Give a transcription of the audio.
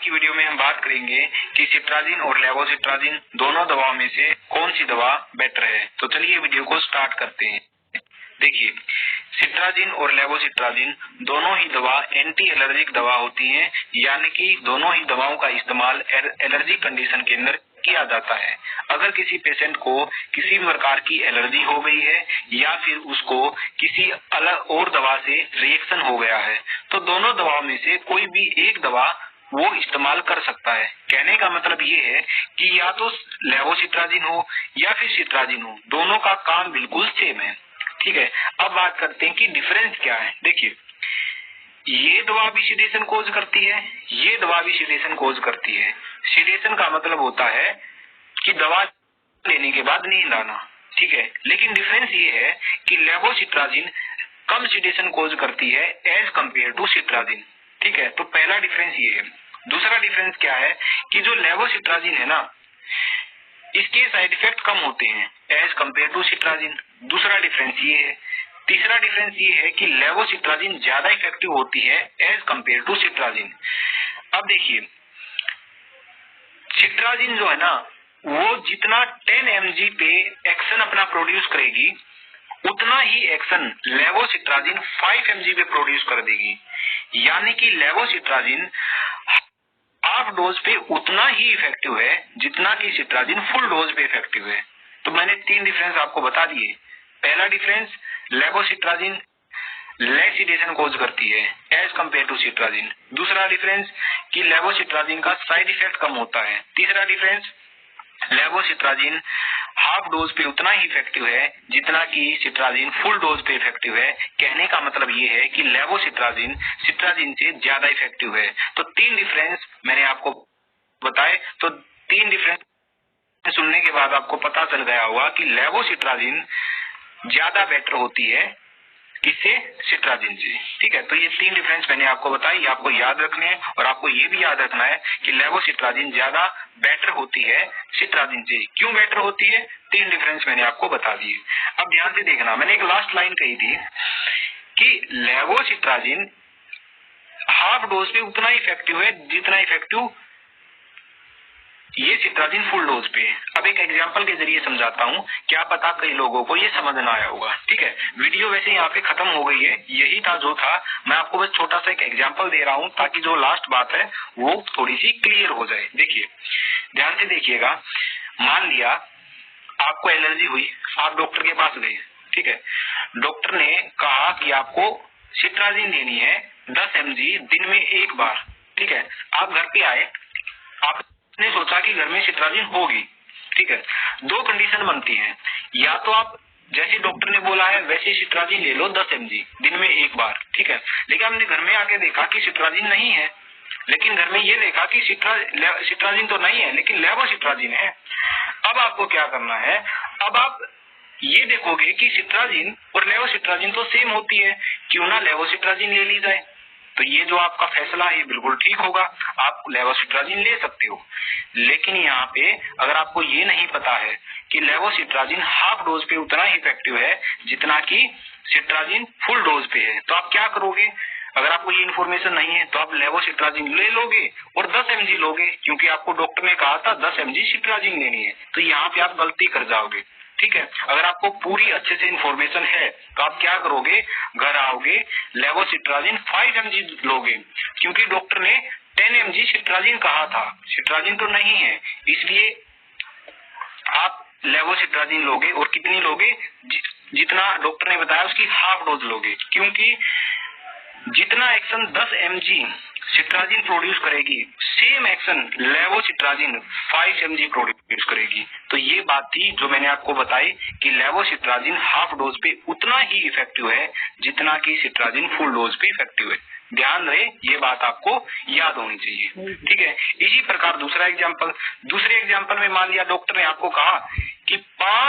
की वीडियो में हम बात करेंगे कि सिट्राजिन और लेवोसिट्राजिन दोनों दवाओं में से कौन सी दवा बेटर है। तो चलिए वीडियो को स्टार्ट करते हैं। देखिए, सिट्राजिन और लेवोसिट्राजिन दोनों ही दवा एंटी एलर्जिक दवा होती हैं, यानी कि दोनों ही दवाओं का इस्तेमाल एलर्जी कंडीशन के अंदर किया जाता है। अगर किसी पेशेंट को किसी भी प्रकार की एलर्जी हो गई है या फिर उसको किसी अलग और दवा से रिएक्शन हो गया है, तो दोनों दवाओं में से कोई भी एक दवा वो इस्तेमाल कर सकता है। कहने का मतलब ये है कि या तो लेवोसिट्राजिन हो या फिर सिट्राजिन हो, दोनों का काम बिल्कुल सेम है। ठीक है, अब बात करते हैं कि डिफरेंस क्या है। देखिए, ये दवा भी सीडेशन कोज करती है, ये दवा भी सीडेशन कोज करती है। सीडेशन का मतलब होता है कि दवा लेने के बाद नींद आना। ठीक है, लेकिन डिफरेंस ये है कि लेवोसिट्राजिन कम सीडेशन कोज करती है एज कंपेयर टू सिट्राजिन। ठीक है, तो पहला डिफरेंस ये है। दूसरा डिफरेंस क्या है कि जो लेवोसिट्राजिन है ना, इसके साइड इफेक्ट कम होते हैं एज कंपेयर टू सिट्राजिन। दूसरा डिफरेंस ये है। तीसरा डिफरेंस ये है कि लेवोसिट्राजिन ज्यादा इफेक्टिव होती है एज कंपेयर टू सिट्राजिन। अब देखिए, सिट्राजिन जो है ना, वो जितना 10 mg पे एक्शन अपना प्रोड्यूस करेगी, उतना ही एक्शन लेवोसिट्राजिन 5 mg पे प्रोड्यूस कर देगी। यानी कि लेवोसिट्राजिन हाफ डोज पे उतना ही इफेक्टिव है जितना कि सिट्राजिन फुल डोज पे इफेक्टिव है। तो मैंने 3 डिफरेंस आपको बता दिए। पहला डिफरेंस, लेवोसिट्राजिन लेस सीडेशन कोज करती है एज कंपेयर टू सिट्राजिन। दूसरा डिफरेंस कि लेवोसिट्राजिन का साइड इफेक्ट कम होता है। तीसरा डिफरेंस, लेवोसिट्राजिन हाफ डोज पे उतना ही इफेक्टिव है जितना कि सिट्राजिन फुल डोज पे इफेक्टिव है। कहने का मतलब ये है कि लेवोसिट्राजिन सिट्राजिन से ज्यादा इफेक्टिव है। तो 3 डिफरेंस मैंने आपको बताए। तो 3 डिफरेंस सुनने के बाद आपको पता चल गया होगा कि लेवोसिट्राजिन ज्यादा बेटर होती है किससे, सिट्राजिन से। ठीक है, तो ये 3 डिफरेंस मैंने आपको बताई, आपको याद रखने हैं। और आपको ये भी याद रखना है कि लेवोसिट्राजिन ज्यादा बेटर होती है सिट्राजिन से। क्यों बेटर होती है? 3 डिफरेंस मैंने आपको बता दिए। अब ध्यान से देखना, मैंने एक लास्ट लाइन कही थी कि लेवोसिट्राजिन हाफ डोज पे उतना ही इफेक्टिव है जितना इफेक्टिव ये सिट्राजिन फुल डोज पे। अब एक एग्जांपल के जरिए समझाता हूँ, क्या पता कई लोगों को ये समझ ना आया होगा। ठीक है, वीडियो वैसे यहाँ पे खत्म हो गई है, यही था जो था। मैं आपको बस छोटा सा एक एग्जांपल दे रहा हूँ ताकि जो लास्ट बात है वो थोड़ी सी क्लियर हो जाए। देखिए, ध्यान से देखिएगा। मान लिया आपको एलर्जी हुई, आप डॉक्टर के पास गए। ठीक है, डॉक्टर ने कहा कि आपको सिट्राजिन लेनी है 10 mg दिन में एक बार। ठीक है, आप घर पे आए, आपने सोचा कि घर में सिट्राजिन होगी। ठीक है, 2 कंडीशन बनती हैं। या तो आप जैसे डॉक्टर ने बोला है वैसे सिट्राजिन ले लो 10 mg दिन में एक बार। ठीक है, लेकिन हमने घर में आके देखा कि सिट्राजिन नहीं है, लेकिन घर में ये देखा कि सिट्राजिन तो नहीं है लेकिन लेवोसिट्राजिन है। अब आपको क्या करना है? अब आप ये देखोगे कि सिट्राजिन और लेवोसिट्राजिन तो सेम होती है, क्यों ना लेवोसिट्राजिन ले ली जाए। तो ये जो आपका फैसला है ये बिल्कुल ठीक होगा, आप लेवोसिट्राजिन ले सकते हो। लेकिन यहाँ पे अगर आपको ये नहीं पता है कि लेवोसिट्राजिन हाफ डोज पे उतना ही इफेक्टिव है जितना कि सिट्राजिन फुल डोज पे है, तो आप क्या करोगे? अगर आपको ये इन्फॉर्मेशन नहीं है तो आप लेवोसिट्राजिन ले लोगे और 10 mg लोगे, क्योंकि आपको डॉक्टर ने कहा था 10 mg सिट्राजिन लेनी है। तो यहाँ पे आप गलती कर जाओगे। ठीक है, अगर आपको पूरी अच्छे से इन्फॉर्मेशन है तो आप क्या करोगे? घर आओगे, लेवोसिट्राजिन 5 mg लोगे, क्योंकि डॉक्टर ने 10 mg सिट्राजिन कहा था, सिट्राजिन तो नहीं है, इसलिए आप लेवोसिट्राजिन लोगे। और कितनी लोगे? जितना डॉक्टर ने बताया उसकी हाफ डोज लोगे, क्योंकि जितना एक्शन 10 mg सिट्राजिन प्रोड्यूस करेगी, सेम एक्शन लेवोसिट्राजिन 5 mg प्रोड्यूस करेगी। तो ये बात थी जो मैंने आपको बताई कि लेवोसिट्राजिन हाफ डोज पे उतना ही इफेक्टिव है जितना कि सिट्राजिन फुल डोज पे इफेक्टिव है। ध्यान रहे, ये बात आपको याद होनी चाहिए। ठीक है, इसी प्रकार दूसरे एग्जांपल में मान लिया डॉक्टर ने आपको कहा कि 5